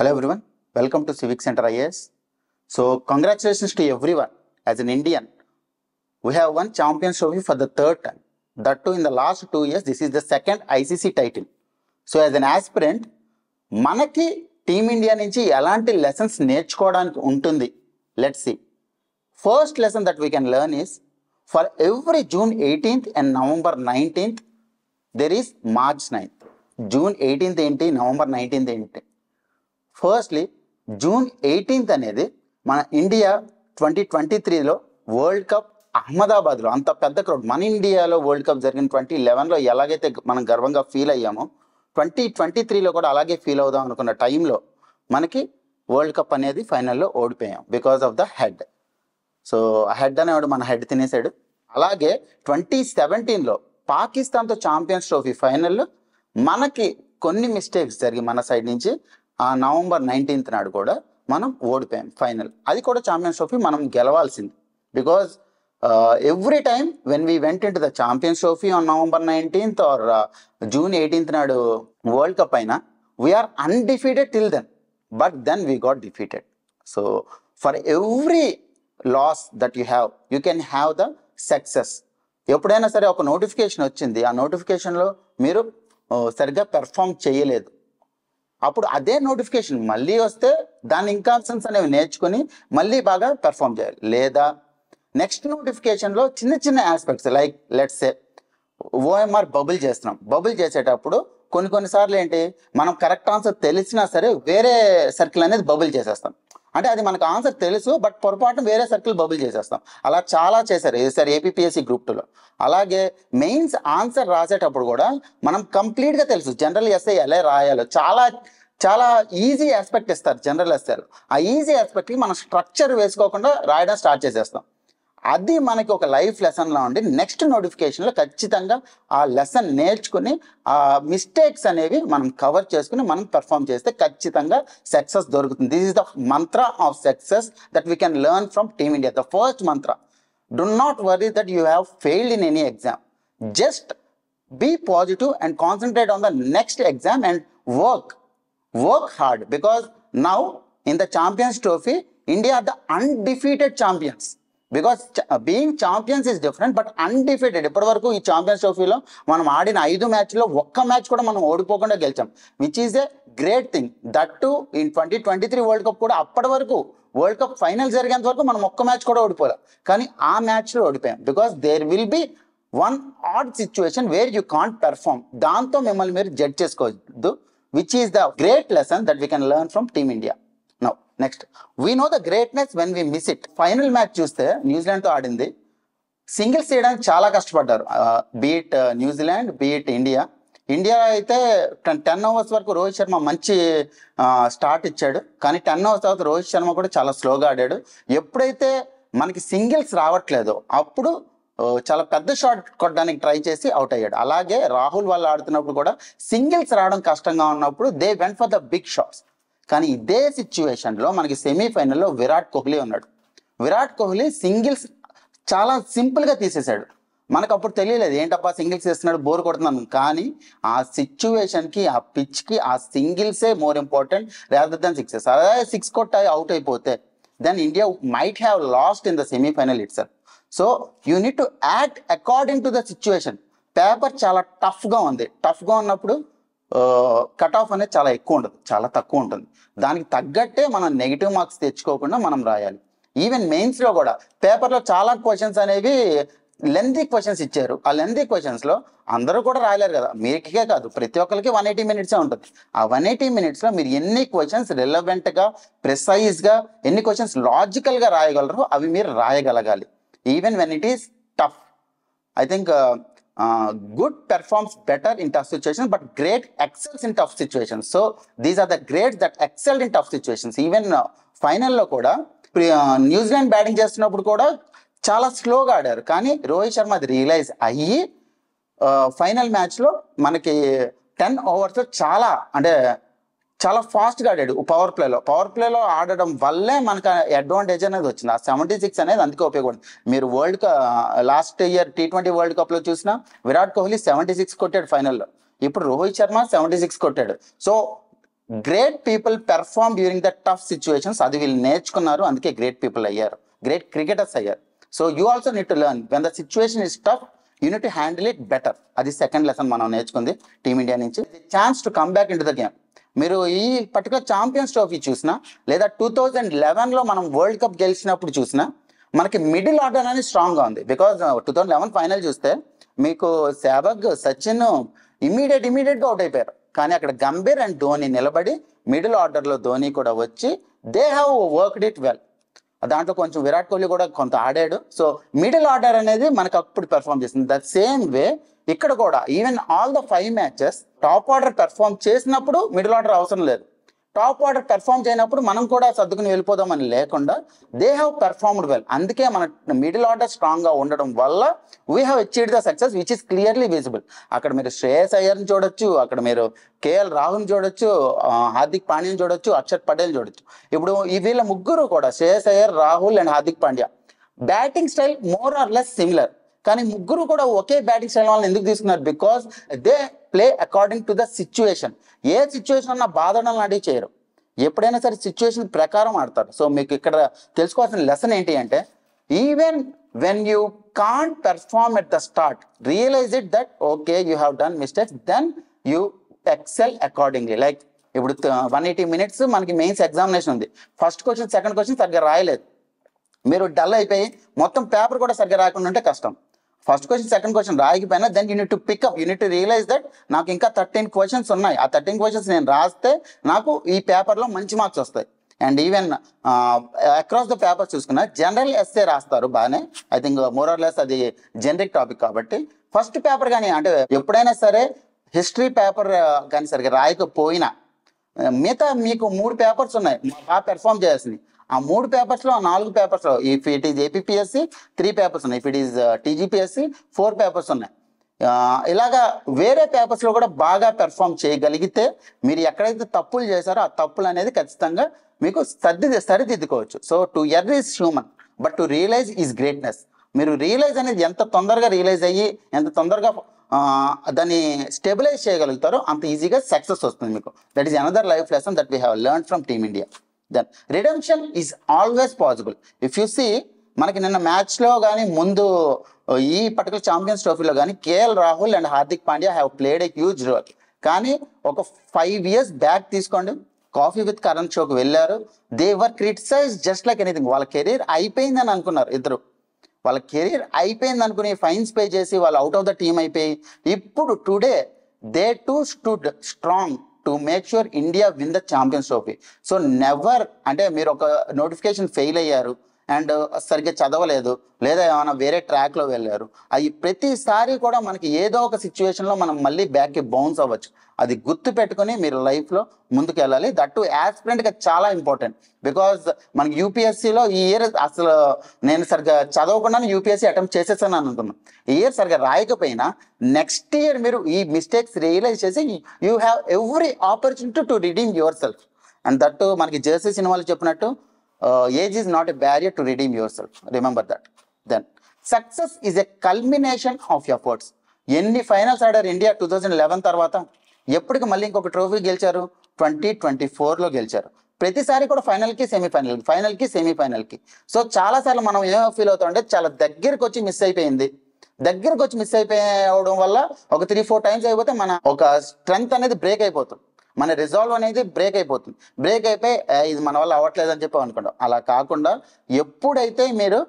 Hello everyone, welcome to Civic Center IAS. So congratulations to everyone. As an Indian, we have won Champions Trophy for the third time. That too in the last 2 years, this is the second ICC title. So as an aspirant, మనకి team India నుంచి ఎలాంటి lessons నేర్చుకోవడానికి ఉంటుంది? Let's see. First lesson that we can learn is, for every June 18th and November 19th, there is March 9th. June 18th ఏంటి, November 19th ఏంటి? Firstly June 18th అనేది మన India 2023లో world cup అహ్మదాబాద్లో అంత పెద్ద crowd, మన ఇండియాలో world cup జరిగిన 2011లో ఎలాగైతే మనం గర్వంగా ఫీల్ అయ్యామో 2023లో కూడా అలాగే ఫీల్ అవుదాం అనుకున్న టైంలో మనకి వరల్డ్ కప్ అనేది ఫైనల్లో ఓడిపోయాం because of the Head. So Head అనేవాడు మన హెడ్ తినేసాడు. అలాగే 2017లో పాకిస్తాన్తో ఛాంపియన్స్ ట్రోఫీ ఫైనల్లో మనకి కొన్ని మిస్టేక్స్ జరిగి మన సైడ్ నుంచి ఆ నవంబర్ 19th నాడు కూడా మనం ఓడిపోయాం ఫైనల్. అది కూడా ఛాంపియన్స్ ట్రోఫీ మనం గెలవాల్సింది. Because every time when we went in to the champions trophy on November 19th or June 18th నాడు వరల్డ్ కప్ అయినా we are undefeated till then, but then we got defeated. So for every loss that you can have the success. ఎప్పుడైనా సరే ఒక notification వచ్చింది, ఆ నోటిఫికేషన్లో మీరు సరిగ్గా పెర్ఫామ్ చేయలేదు, అప్పుడు అదే నోటిఫికేషన్ మళ్ళీ వస్తే దాని ఇంకాన్సన్స్ అనేవి నేర్చుకొని మళ్ళీ బాగా పెర్ఫామ్ చేయాలి. లేదా నెక్స్ట్ నోటిఫికేషన్లో చిన్న చిన్న aspects like let's say OMR bubble చేస్తున్నాం. బబుల్ చేసేటప్పుడు కొన్నిసార్లు ఏంటి, మనం కరెక్ట్ ఆన్సర్ తెలిసినా సరే వేరే సర్కిల్ అనేది బబుల్ చేసేస్తాం. అంటే అది మనకు ఆన్సర్ తెలుసు, బట్ పొరపాటున వేరే సర్కిల్ బబుల్ చేసేస్తాం. అలా చాలా చేశారు సార్ ఏపీపీఎస్సీ గ్రూప్ 2లో. అలాగే మెయిన్స్ ఆన్సర్ రాసేటప్పుడు కూడా మనం కంప్లీట్గా తెలుసు జనరల్ ఎస్ఐ ఎలా రాయాలో, చాలా ఈజీ ఆస్పెక్ట్ ఇస్తారు జనరల్ ఎస్ఐలో. ఆ ఈజీ ఆస్పెక్ట్కి మనం స్ట్రక్చర్ వేసుకోకుండా రాయడం స్టార్ట్ చేసేస్తాం. అది మనకి ఒక లైఫ్ లెసన్లో ఉండి నెక్స్ట్ నోటిఫికేషన్లో ఖచ్చితంగా ఆ లెసన్ నేర్చుకుని ఆ మిస్టేక్స్ అనేవి మనం కవర్ చేసుకుని మనం పెర్ఫామ్ చేస్తే ఖచ్చితంగా సక్సెస్ దొరుకుతుంది. This is the Mantra of success that we can learn from team India. The first Mantra, do not worry that you have failed in any exam. Just be positive and concentrate on the next exam and work hard, because now in the Champions Trophy India are the undefeated champions. Because being champions is different, but undefeated. ఇప్పటి వరకు ఈ champions ట్రోఫీలో మనం ఆడిన 5 మ్యాచ్లో ఒక్క match కూడా మనం ఓడిపోకుండా గెలిచాం, which is a great thing. That to in 2023 world cup కూడా అప్పటి వరకు వరల్డ్ కప్ ఫైనల్ జరిగేంత వరకు మనం ఒక్క మ్యాచ్ కూడా ఓడిపోలే, కానీ ఆ మ్యాచ్లో ఓడిపోయాం. Because there will be one odd situation where you can't perform. దాంతో మిమ్మల్ని మీరు జడ్జ్ చేసుకోవద్దు, which is the great lesson that we can learn from team India. Now next, we know the greatness when we miss it. Final match చూస్తే న్యూజిలాండ్తో ఆడింది, singles చేయడానికి చాలా కష్టపడ్డారు. Beat New Zealand, beat India. India అయితే 10 overs వరకు రోహిత్ శర్మ మంచి start ఇచ్చాడు, కానీ 10 overs తర్వాత రోహిత్ శర్మ కూడా చాలా స్లోగా ఆడాడు. ఎప్పుడైతే మనకి సింగిల్స్ రావట్లేదో అప్పుడు చాలా పెద్ద షాట్ కొట్టడానికి ట్రై చేసి అవుట్ అయ్యాడు. అలాగే రాహుల్ వాళ్ళు ఆడుతున్నప్పుడు కూడా సింగిల్స్ రావడం కష్టంగా ఉన్నప్పుడు they went for the big shots. కానీ ఇదే సిచ్యువేషన్లో మనకి సెమీఫైనల్లో విరాట్ కోహ్లీ ఉన్నాడు. విరాట్ కోహ్లీ సింగిల్స్ చాలా సింపుల్గా తీసేశాడు. మనకు అప్పుడు తెలియలేదు ఏంటప్పా సింగిల్స్ చేస్తున్నాడు, బోర్ కొడుతున్నాను. కానీ ఆ సిచ్యువేషన్కి, ఆ పిచ్కి ఆ సింగిల్సే more important rather than sixes. అదే 6 కొట్టి అవుట్ అయిపోతే then India might have lost in the semifinal itself. So you need to act according to the situation. Paper చాలా టఫ్గా ఉంది, టఫ్గా ఉన్నప్పుడు కట్ ఆఫ్ అనేది చాలా ఎక్కువ ఉండదు, చాలా తక్కువ ఉంటుంది. దానికి తగ్గట్టే మనం నెగిటివ్ మార్క్స్ తెచ్చుకోకుండా మనం రాయాలి. ఈవెన్ మెయిన్స్లో కూడా పేపర్లో చాలా క్వశ్చన్స్ అనేవి లెంతీ క్వశ్చన్స్ ఇచ్చారు. ఆ లెంతీ క్వశ్చన్స్లో అందరూ కూడా రాయలేరు కదా, మీకే కాదు ప్రతి ఒక్కరికి 180 minutes ఉంటుంది. ఆ 180 minutesలో మీరు ఎన్ని క్వశ్చన్స్ రిలవెంట్గా, ప్రిసైజ్గా, ఎన్ని క్వశ్చన్స్ లాజికల్గా రాయగలరో అవి మీరు రాయగలగాలి. Even when it is tough. I think good performs better in tough situations, but great excels in tough situations. So these are the greats that excelled in tough situations. Even ఫైనల్లో కూడా New Zealand batting చేస్తున్నప్పుడు కూడా చాలా స్లోగా ఆడారు, కానీ రోహిత్ శర్మ అది realise అయ్యి ఫైనల్ మ్యాచ్లో మనకి 10 overs చాలా ఫాస్ట్గా ఆడాడు. పవర్ ప్లేలో ఆడడం వల్లే మనకు అడ్వాంటేజ్ అనేది వచ్చింది. ఆ 76 అనేది అందుకే ఉపయోగపడింది. మీరు లాస్ట్ ఇయర్ T20 వరల్డ్ కప్లో చూసినా విరాట్ కోహ్లీ 76 కొట్టాడు ఫైనల్లో, ఇప్పుడు రోహిత్ శర్మ 76 కొట్టాడు. So great people perform during the tough situations. అది వీళ్ళు నేర్చుకున్నారు, అందుకే గ్రేట్ పీపుల్ అయ్యారు, గ్రేట్ క్రికెటర్స్ అయ్యారు. So you also need to learn when the situation is tough, you need to handle it better. అది సెకండ్ లెసన్ మనం నేర్చుకుంది team India నుంచి. Chance to come back in to the game. మీరు ఈ particular champions trophy చూసినా, లేదా 2011లో మనం world cup గెలిచినప్పుడు చూసినా, మనకి మిడిల్ ఆర్డర్ అనేది స్ట్రాంగ్గా ఉంది. బికాజ్ 2011 ఫైనల్ చూస్తే మీకు సెహ్వాగ్, సచిన్ ఇమీడియట్గా అవుట్ అయిపోయారు. కానీ అక్కడ గంభీర్ అండ్ ధోని నిలబడి మిడిల్ ఆర్డర్లో ధోని కూడా వచ్చి they have worked it well. దాంట్లో కొంచెం విరాట్ కోహ్లీ కూడా కొంత ఆడాడు. సో మిడిల్ ఆర్డర్ అనేది మనకు అప్పుడు పెర్ఫామ్ చేసింది. దట్ సేమ్ వే ఇక్కడ కూడా even all the 5 matches top order perform చేసినప్పుడు మిడిల్ ఆర్డర్ అవసరం లేదు. టాప్ ఆర్డర్ పెర్ఫామ్ చేయనప్పుడు మనం కూడా సర్దుకుని వెళ్ళిపోదామని లేకుండా దే హ్యావ్ పెర్ఫార్మ్డ్ వెల్. అందుకే మన మిడిల్ ఆర్డర్ స్ట్రాంగ్గా ఉండడం వల్ల we have achieved the success which is clearly visible. అక్కడ మీరు శ్రేయస్ అయ్యర్ని చూడొచ్చు, అక్కడ మీరు కేఎల్ రాహుల్ని చూడొచ్చు, హార్దిక్ పాండ్యాని చూడొచ్చు, అక్షర్ పటేల్ చూడొచ్చు. ఇప్పుడు ఈ వీళ్ళ ముగ్గురు కూడా Shreyas Iyer, Rahul and Hardik Pandya batting style more or less similar. కానీ ముగ్గురు కూడా ఒకే బ్యాటింగ్ స్టైల్ వాళ్ళని ఎందుకు తీసుకున్నారు? Because they play according to the situation. A situation అన్నా బాధడం లాంటివి చేయరు, ఎప్పుడైనా సరే సిచ్యువేషన్ ప్రకారం ఆడతారు. సో మీకు ఇక్కడ తెలుసుకోవాల్సిన లెసన్ ఏంటి అంటే, even when you can't perform at the start, realise it that okay you have done mistakes, then you excel accordingly. Like ఇప్పుడు 180 minutes మనకి మెయిన్స్ ఎగ్జామినేషన్ ఉంది. ఫస్ట్ క్వశ్చన్, సెకండ్ క్వశ్చన్ సరిగ్గా రాయలేదు, మీరు డల్ అయిపోయి మొత్తం పేపర్ కూడా సరిగ్గా రాకుండా ఉంటే కష్టం. ఫస్ట్ క్వశ్చన్, సెకండ్ క్వశ్చన్ రాయకపోయినా then you need to pick up, you need to realise that నాకు ఇంకా 13 questions ఉన్నాయి, ఆ 13 questions నేను రాస్తే నాకు ఈ పేపర్లో మంచి మార్క్స్ వస్తాయి. And even across the papers చూసుకున్నా జనరల్ ఎస్సే రాస్తారు బాగానే, I think more or less అది జనరిక్ టాపిక్ కాబట్టి. ఫస్ట్ పేపర్ కానీ అంటే ఎప్పుడైనా సరే హిస్టరీ పేపర్ కానీ సరిగ్గా రాయకపోయినా మిగతా మీకు 3 పేపర్స్ ఉన్నాయి బాగా పెర్ఫామ్ చేయాల్సింది. ఆ 3 పేపర్స్లో, ఆ 4 పేపర్స్లో if it is APPSC 3 papers ఉన్నాయి, if it is TGPSC 4 papers ఉన్నాయి. ఇలాగా వేరే పేపర్స్లో కూడా బాగా పెర్ఫామ్ చేయగలిగితే మీరు ఎక్కడైతే తప్పులు చేశారో ఆ తప్పులు అనేది ఖచ్చితంగా మీకు సరిదిద్దుకోవచ్చు. So to err is human but to realise is greatness. మీరు రియలైజ్ అనేది ఎంత తొందరగా రియలైజ్ అయ్యి ఎంత తొందరగా దాన్ని స్టెబిలైజ్ చేయగలుగుతారో అంత ఈజీగా సక్సెస్ వస్తుంది మీకు. That is another life lesson that we have learn from team India. Then redemption is always possible. If you see మనకి నిన్న మ్యాచ్లో కానీ ముందు ఈ పర్టికులర్ ఛాంపియన్స్ ట్రోఫీలో కానీ KL Rahul and Hardik Pandya have played a huge role. కానీ ఒక 5 years బ్యాక్ తీసుకోండి, కాఫీ విత్ కరణ్ షోకి వెళ్ళారు, they were criticise just like anything. వాళ్ళ కెరీర్ అయిపోయిందని అనుకున్నారు ఇద్దరు, వాళ్ళ కెరీర్ అయిపోయింది అనుకుని ఫైన్స్ పే చేసి వాళ్ళు అవుట్ ఆఫ్ ద టీమ్ అయిపోయి, ఇప్పుడు today they two stood strong to make sure India win the champions trophy. So never అంటే మీరు ఒక నోటిఫికేషన్ ఫెయిల్ అయ్యారు అండ్ సరిగ్గా చదవలేదు లేదా ఏమైనా వేరే ట్రాక్లో వెళ్ళారు, అవి ప్రతిసారి కూడా మనకి ఏదో ఒక సిచ్యువేషన్లో మనం మళ్ళీ బ్యాక్కి బౌన్స్ అవ్వచ్చు. అది గుర్తు పెట్టుకుని మీరు లైఫ్లో ముందుకు వెళ్ళాలి. దట్ టు యాస్పిరెంట్గా చాలా ఇంపార్టెంట్. బికాజ్ మనకి యూపీఎస్సీలో ఈ ఇయర్ అసలు నేను సరిగ్గా చదవకుండానే యూపీఎస్సీ అటెంప్ట్ చేసేసాను అనుకున్నాను. ఈ ఇయర్ సరిగ్గా రాయకపోయినా నెక్స్ట్ ఇయర్ మీరు ఈ మిస్టేక్స్ రియలైజ్ చేసి you have every opportunity to redeem yourself. And that మనకి జెర్సీ సినిమాలో చెప్పినట్టు age is not a barrier to redeem yourself, remember that. Then success is a culmination of efforts. ఎన్ని finals ఆడారు India 2011 తర్వాత? ఎప్పటికి మళ్ళీ ఇంకొక trophy గెలిచారు? 2024లో గెలిచారు. ప్రతిసారి కూడా ఫైనల్కి సెమీఫైనల్కి, ఫైనల్కి సెమీఫైనల్కి. సో చాలాసార్లు మనం ఏమో ఫీల్ అవుతాం అంటే చాలా దగ్గరికి వచ్చి మిస్ అయిపోయింది, దగ్గరకు వచ్చి మిస్ అయిపోవడం వల్ల ఒక 3-4 times అయిపోతే మన ఒక స్ట్రెంగ్త్ అనేది బ్రేక్ అయిపోతుంది, మన రిజాల్వ్ అనేది బ్రేక్ అయిపోతుంది. బ్రేక్ అయిపోయి ఇది మన వల్ల అవ్వట్లేదు అని చెప్పి అనుకుంటాం. అలా కాకుండా ఎప్పుడైతే మీరు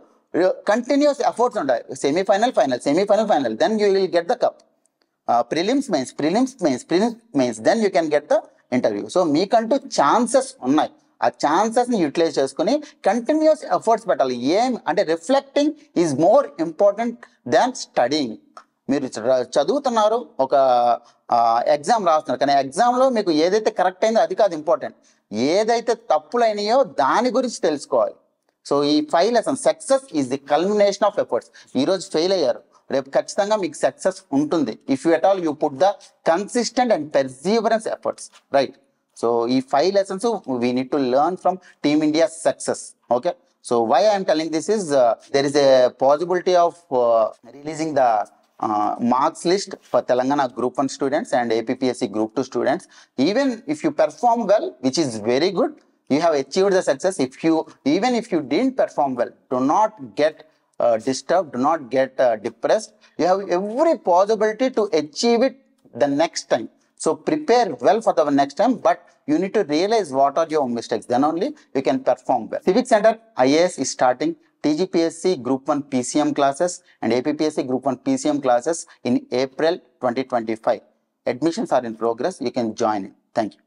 కంటిన్యూస్ ఎఫర్ట్స్ ఉంటాయి, semifinal final, semifinal final, then you will get the cup. Prelims mains, then you can get the interview. So మీకంటూ ఛాన్సెస్ ఉన్నాయి, ఆ ఛాన్సెస్ని యూటిలైజ్ చేసుకుని కంటిన్యూస్ ఎఫర్ట్స్ పెట్టాలి. ఏం అంటే reflecting is more important than studying. మీరు చదువుతున్నారు, ఒక ఎగ్జామ్ రాస్తున్నారు, కానీ ఎగ్జామ్లో మీకు ఏదైతే కరెక్ట్ అయిందో అది కాదు ఇంపార్టెంట్, ఏదైతే తప్పులైనాయో దాని గురించి తెలుసుకోవాలి. సో ఈ 5 lessons, success is the culmination of efforts. ఈరోజు ఫెయిల్ అయ్యారు, రేపు ఖచ్చితంగా మీకు సక్సెస్ ఉంటుంది. If you at all you put the consistent and perseverance efforts, right? So ఈ 5 lessons we need to learn from team India success. Okay, so why I am telling this is there is a possibility of releasing the marks list for Telangana Group 1 students and APPSC Group 2 students. Even if you perform well, which is very good, you have achieved the success. Even if you didn't perform well, do not get disturbed, do not get depressed. You have every possibility to achieve it the next time. So prepare well for the next time, but you need to realize what are your mistakes. Then only you can perform well. Civic Center IAS is starting TGPSC Group 1 PCM classes and APPSC Group 1 PCM classes in April 2025. Admissions are in progress. You can join in. Thank you.